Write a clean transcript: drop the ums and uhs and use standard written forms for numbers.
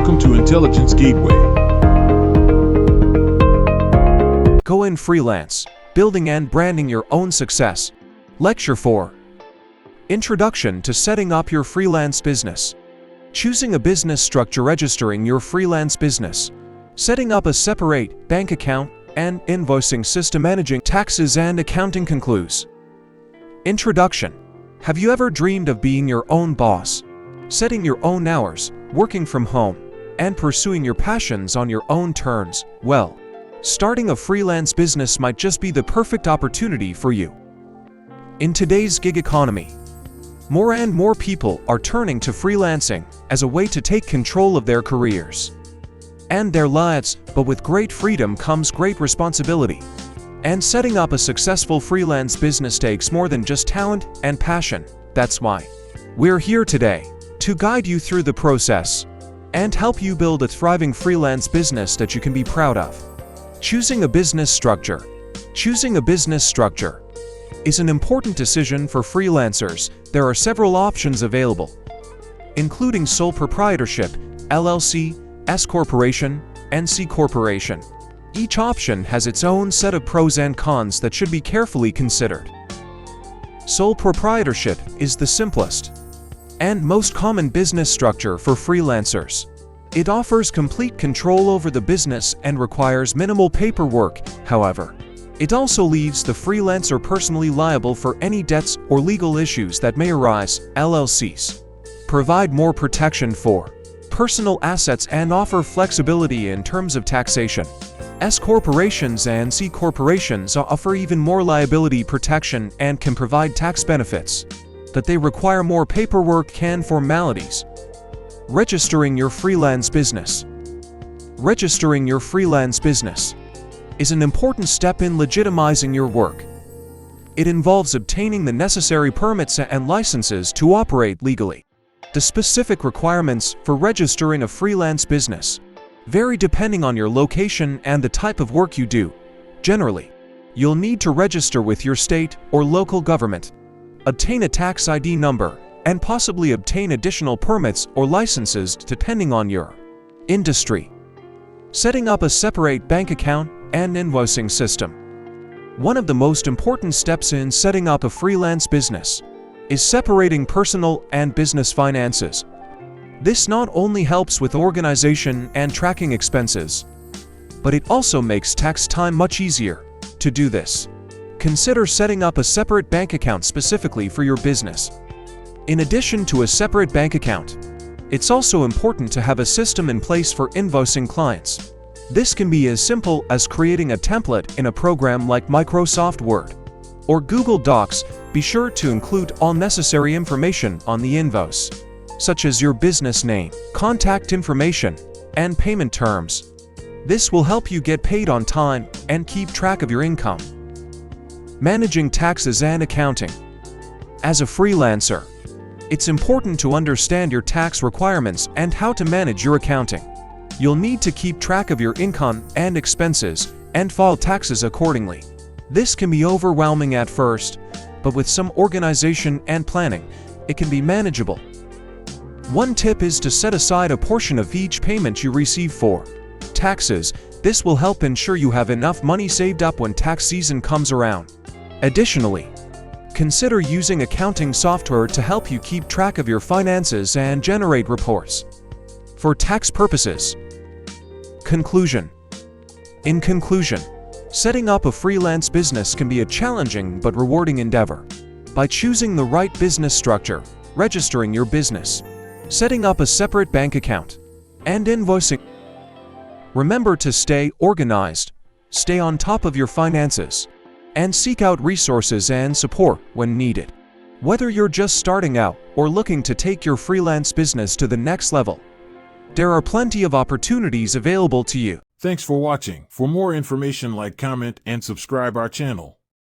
Welcome to Intelligence Gateway. Go in Freelance, Building and Branding Your Own Success. Lecture 4. Introduction to Setting Up Your Freelance Business. Choosing a business structure, registering your freelance business, setting up a separate bank account and invoicing system, managing taxes and accounting. Concludes. Introduction. Have you ever dreamed of being your own boss, setting your own hours, working from home, and pursuing your passions on your own terms? Well, starting a freelance business might just be the perfect opportunity for you. In today's gig economy, more and more people are turning to freelancing as a way to take control of their careers and their lives, but with great freedom comes great responsibility. And setting up a successful freelance business takes more than just talent and passion. That's why we're here today to guide you through the process and help you build a thriving freelance business that you can be proud of. Choosing a business structure. Choosing a business structure is an important decision for freelancers. There are several options available, including sole proprietorship, LLC, S corporation, and C corporation. Each option has its own set of pros and cons that should be carefully considered. Sole proprietorship is the simplest and most common business structure for freelancers. It offers complete control over the business and requires minimal paperwork. However, it also leaves the freelancer personally liable for any debts or legal issues that may arise. LLCs provide more protection for personal assets and offer flexibility in terms of taxation. S corporations and C corporations offer even more liability protection and can provide tax benefits, but they require more paperwork and formalities. Registering your freelance business. Registering your freelance business is an important step in legitimizing your work. It involves obtaining the necessary permits and licenses to operate legally. The specific requirements for registering a freelance business vary depending on your location and the type of work you do. Generally, you'll need to register with your state or local government, obtain a tax ID number, and possibly obtain additional permits or licenses depending on your industry. Setting up a separate bank account and invoicing system. One of the most important steps in setting up a freelance business is separating personal and business finances. This not only helps with organization and tracking expenses, but it also makes tax time much easier. To do this, consider setting up a separate bank account specifically for your business. In addition to a separate bank account, it's also important to have a system in place for invoicing clients. This can be as simple as creating a template in a program like Microsoft Word or Google Docs. Be sure to include all necessary information on the invoice, such as your business name, contact information, and payment terms. This will help you get paid on time and keep track of your income. Managing taxes and accounting. As a freelancer, it's important to understand your tax requirements and how to manage your accounting. You'll need to keep track of your income and expenses and file taxes accordingly. This can be overwhelming at first, but with some organization and planning, it can be manageable. One tip is to set aside a portion of each payment you receive for taxes. This will help ensure you have enough money saved up when tax season comes around. Additionally, consider using accounting software to help you keep track of your finances and generate reports for tax purposes. Conclusion. In conclusion, setting up a freelance business can be a challenging but rewarding endeavor. By choosing the right business structure, registering your business, setting up a separate bank account, and invoicing, remember to stay organized, stay on top of your finances, and seek out resources and support when needed. Whether you're just starting out or looking to take your freelance business to the next level, there are plenty of opportunities available to you. Thanks for watching. For more information, like, comment, and subscribe our channel.